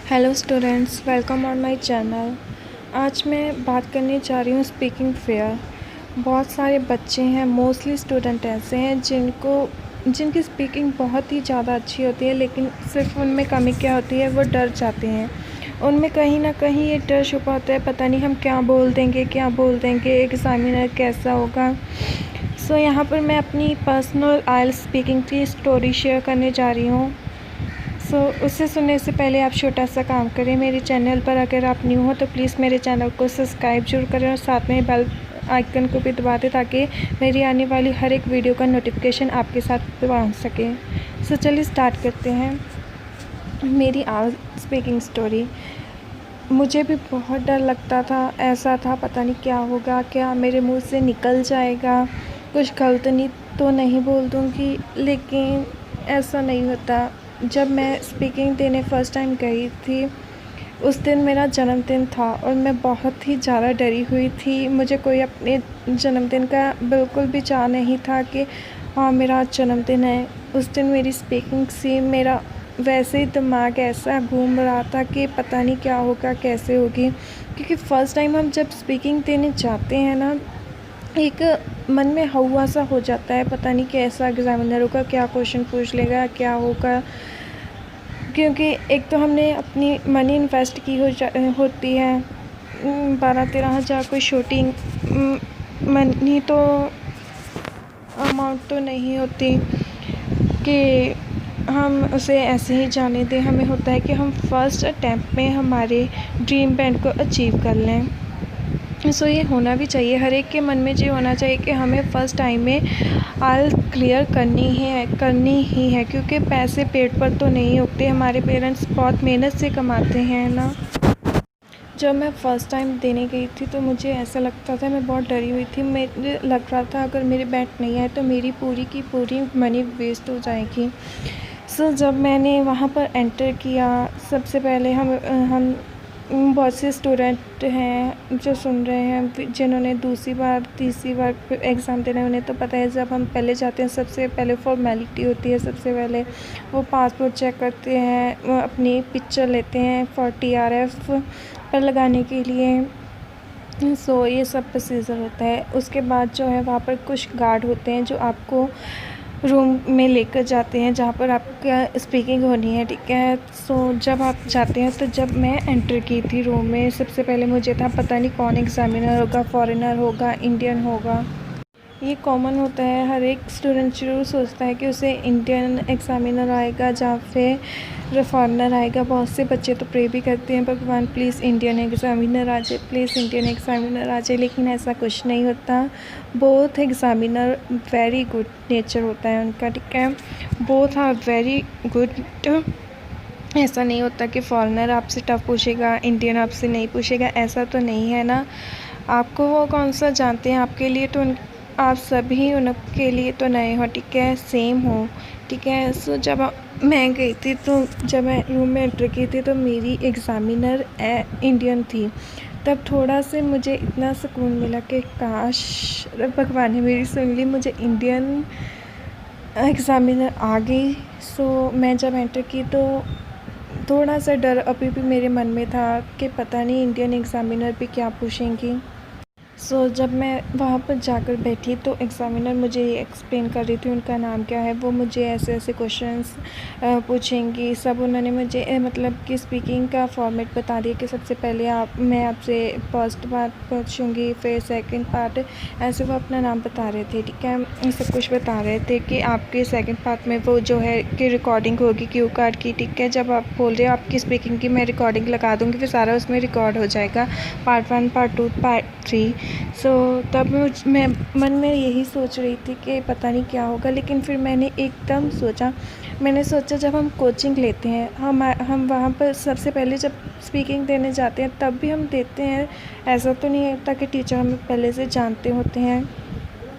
Hello students, welcome on my channel. आज मैं बात करने जा रही हूँ स्पीकिंग फेयर। बहुत सारे बच्चे हैं, मोस्टली स्टूडेंट ऐसे हैं जिनकी स्पीकिंग बहुत ही ज़्यादा अच्छी होती है, लेकिन सिर्फ उनमें कमी क्या होती है, वो डर जाते हैं। उनमें कहीं ना कहीं ये डर छुपा होता है, पता नहीं हम क्या बोल देंगे, एग्जामिनर कैसा होगा। सो यहाँ पर मैं अपनी पर्सनल आइल्स स्पीकिंग की स्टोरी शेयर करने जा रही हूँ। उसे सुनने से पहले आप छोटा सा काम करें, मेरे चैनल पर अगर आप न्यू हो तो प्लीज़ मेरे चैनल को सब्सक्राइब जरूर करें और साथ में बेल आइकन को भी दबा दें ताकि मेरी आने वाली हर एक वीडियो का नोटिफिकेशन आपके साथ पहुंच सके। चलिए स्टार्ट करते हैं मेरी आज स्पीकिंग स्टोरी। मुझे भी बहुत डर लगता था, ऐसा था पता नहीं क्या होगा, क्या मेरे मुंह से निकल जाएगा, कुछ गलत नहीं तो नहीं बोल दूँगी, लेकिन ऐसा नहीं होता। जब मैं स्पीकिंग देने फ़र्स्ट टाइम गई थी, उस दिन मेरा जन्मदिन था और मैं बहुत ही ज़्यादा डरी हुई थी। मुझे कोई अपने जन्मदिन का बिल्कुल भी चाह नहीं था कि हाँ मेरा आज जन्मदिन है। उस दिन मेरी स्पीकिंग से मेरा वैसे ही दिमाग ऐसा घूम रहा था कि पता नहीं क्या होगा, कैसे होगी, क्योंकि फ़र्स्ट टाइम हम जब स्पीकिंग देने जाते हैं ना, एक मन में हौवा सा हो जाता है, पता नहीं कैसा एग्ज़ामिनर होगा, क्या क्वेश्चन पूछ लेगा, क्या होगा। क्योंकि एक तो हमने अपनी मनी इन्वेस्ट की होती है, 12-13 हज़ार, कोई छोटी मनी तो अमाउंट तो नहीं होती कि हम उसे ऐसे ही जाने दें। हमें होता है कि हम फर्स्ट अटैम्प्ट में हमारे ड्रीम बैंड को अचीव कर लें। ये होना भी चाहिए, हर एक के मन में ये होना चाहिए कि हमें फ़र्स्ट टाइम में आइल्स क्लियर करनी ही है, क्योंकि पैसे पेट पर तो नहीं उगते। हमारे पेरेंट्स बहुत मेहनत से कमाते हैं ना। जब मैं फ़र्स्ट टाइम देने गई थी तो मुझे ऐसा लगता था, मैं बहुत डरी हुई थी। मुझे लग रहा था अगर मेरे बैंड नहीं आए तो मेरी पूरी की पूरी मनी वेस्ट हो जाएगी। जब मैंने वहाँ पर एंटर किया, सबसे पहले हम बहुत से स्टूडेंट हैं जो सुन रहे हैं, जिन्होंने दूसरी बार तीसरी बार एग्ज़ाम देना है, उन्हें तो पता है। जब हम पहले जाते हैं, सबसे पहले फॉर्मेलिटी होती है, सबसे पहले वो पासपोर्ट चेक करते हैं, वो अपनी पिक्चर लेते हैं फॉर TRF पर लगाने के लिए। ये सब प्रोसीजर होता है। उसके बाद जो है वहाँ पर कुछ गार्ड होते हैं जो आपको रूम में लेकर जाते हैं जहाँ पर आपका स्पीकिंग होनी है, ठीक है। जब आप जाते हैं, तो जब मैं एंटर की थी रूम में, सबसे पहले मुझे था पता नहीं कौन एग्ज़ामिनर होगा, फॉरेनर होगा, इंडियन होगा। ये कॉमन होता है, हर एक स्टूडेंट ज़रूर सोचता है कि उसे इंडियन एग्ज़ामिनर आएगा या फिर फॉरेनर आएगा। बहुत से बच्चे तो प्रे भी करते हैं, भगवान प्लीज़ इंडियन एग्ज़ामिनर आ जाए, प्लीज़ इंडियन एग्ज़ामिनर आ जाए, लेकिन ऐसा कुछ नहीं होता। Both examiner very good nature होता है उनका, ठीक है। Both are very good. ऐसा नहीं होता कि फॉरेनर आपसे टफ पूछेगा, इंडियन आपसे नहीं पूछेगा, ऐसा तो नहीं है ना। आपको वो कौन सा जानते हैं, आपके लिए तो आप सभी उनके लिए तो नए हो, ठीक है, सेम हो, ठीक है। जब मैं गई थी, तो जब मैं रूम में एंटर की थी तो मेरी एग्ज़ामिनर इंडियन थी। तब थोड़ा से मुझे इतना सुकून मिला कि काश भगवान ने मेरी सुन ली, मुझे इंडियन एग्ज़ामिनर आ गई। मैं जब एंटर की तो थोड़ा सा डर अभी भी मेरे मन में था कि पता नहीं इंडियन एग्ज़ामिनर भी क्या पूछेंगी। जब मैं वहाँ पर जाकर बैठी तो एग्ज़ामिनर मुझे ये एक्सप्लेन कर रही थी उनका नाम क्या है, वो मुझे ऐसे ऐसे क्वेश्चंस पूछेंगी। सब उन्होंने मुझे मतलब कि स्पीकिंग का फॉर्मेट बता दिया कि सबसे पहले मैं आपसे फर्स्ट पार्ट पूछूंगी, फिर सेकंड पार्ट, ऐसे वो अपना नाम बता रहे थे, ठीक है। सब कुछ बता रहे थे कि आपके सेकंड पार्ट में वो जो है कि रिकॉर्डिंग होगी क्यू कार्ड की, ठीक है। जब आप बोल रहे हो आपकी स्पीकिंग की, मैं रिकॉर्डिंग लगा दूँगी, फिर सारा उसमें रिकॉर्ड हो जाएगा, पार्ट 1, पार्ट 2, पार्ट 3। तब मैं मन में यही सोच रही थी कि पता नहीं क्या होगा, लेकिन फिर मैंने सोचा जब हम कोचिंग लेते हैं, हम वहाँ पर सबसे पहले जब स्पीकिंग देने जाते हैं तब भी हम देते हैं। ऐसा तो नहीं होता कि टीचर हमें पहले से जानते होते हैं,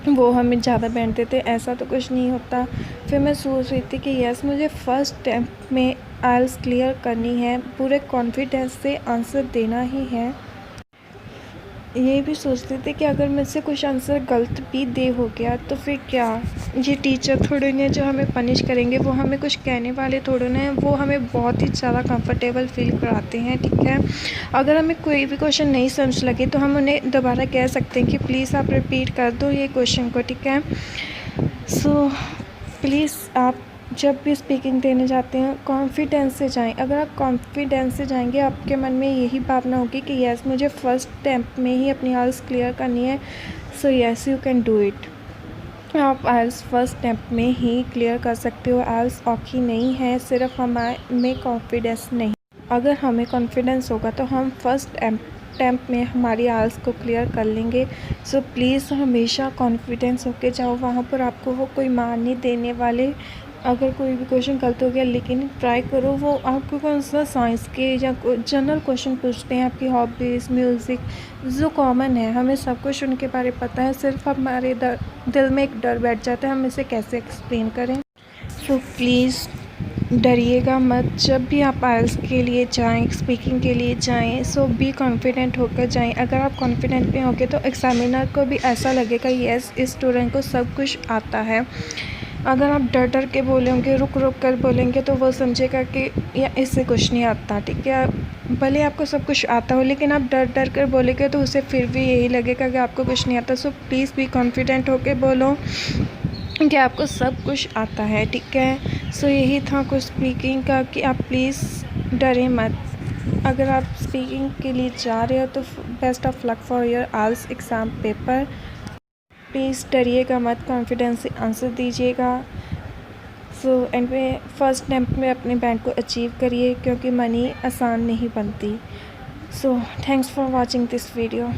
वो हमें ज़्यादा बैंड देते, ऐसा तो कुछ नहीं होता। फिर मैं सोच रही थी कि यस, मुझे फ़र्स्ट अटेम्प्ट में आइल्स क्लियर करनी है, पूरे कॉन्फिडेंस से आंसर देना ही है। ये भी सोचते थे कि अगर मुझसे कुछ आंसर गलत भी दे हो गया तो फिर क्या, ये टीचर थोड़े ने जो हमें पनिश करेंगे, वो हमें कुछ कहने वाले थोड़े ने, वो हमें बहुत ही ज़्यादा कंफर्टेबल फील कराते हैं, ठीक है। अगर हमें कोई भी क्वेश्चन नहीं समझ लगे तो हम उन्हें दोबारा कह सकते हैं कि प्लीज़ आप रिपीट कर दो ये क्वेश्चन को, ठीक है। सो प्लीज़ आप जब भी स्पीकिंग देने जाते हैं कॉन्फिडेंस से जाएं। अगर आप कॉन्फिडेंस से जाएंगे, आपके मन में यही भावना होगी कि यस, मुझे फ़र्स्ट अटेम्प्ट में ही अपनी आइल्स क्लियर करनी है। So yes, you can do it. आप आइल्स फर्स्ट अटेम्प्ट में ही क्लियर कर सकते हो। आइल्स औखी नहीं है, सिर्फ हमें कॉन्फिडेंस नहीं, अगर हमें कॉन्फिडेंस होगा तो हम फर्स्ट अटेम्प्ट में हमारी आइल्स को क्लियर कर लेंगे। सो प्लीज़ हमेशा कॉन्फिडेंस होके जाओ, वहाँ पर आपको वो कोई मार नहीं देने वाले। अगर कोई भी क्वेश्चन गलत हो गया, लेकिन ट्राई करो, वो आपको कौन सा साइंस के या जनरल क्वेश्चन पूछते हैं, आपकी हॉबीज़, म्यूज़िक, जो कॉमन है, हमें सब कुछ उनके बारे में पता है, सिर्फ हमारे दिल में एक डर बैठ जाता है, हम इसे कैसे एक्सप्लेन करें। सो प्लीज़ डरिएगा मत, जब भी आप आइल्स के लिए जाएं, स्पीकिंग के लिए जाएं, सो बी कॉन्फिडेंट होकर जाएं। अगर आप कॉन्फिडेंट में होगे तो एग्ज़ामिनर को भी ऐसा लगेगा यस, इस स्टूडेंट को सब कुछ आता है। अगर आप डर डर के बोलेंगे, रुक रुक कर बोलेंगे, तो वो समझेगा कि या इससे कुछ नहीं आता, ठीक है। भले आपको सब कुछ आता हो, लेकिन आप डर डर कर बोलेंगे तो उसे फिर भी यही लगेगा कि आपको कुछ नहीं आता। सो प्लीज़ बी कॉन्फिडेंट होकर बोलो कि आपको सब कुछ आता है, ठीक है। सो यही था कुछ स्पीकिंग का कि आप प्लीज़ डरें मत। अगर आप स्पीकिंग के लिए जा रहे हो तो best of luck for your IELTS exam paper. Please डरिएगा मत, कॉन्फिडेंस से आंसर दीजिएगा। सो एंड में फर्स्ट अटेम्प्ट में अपने बैंड को अचीव करिए, क्योंकि मनी आसान नहीं बनती। So thanks for watching this video.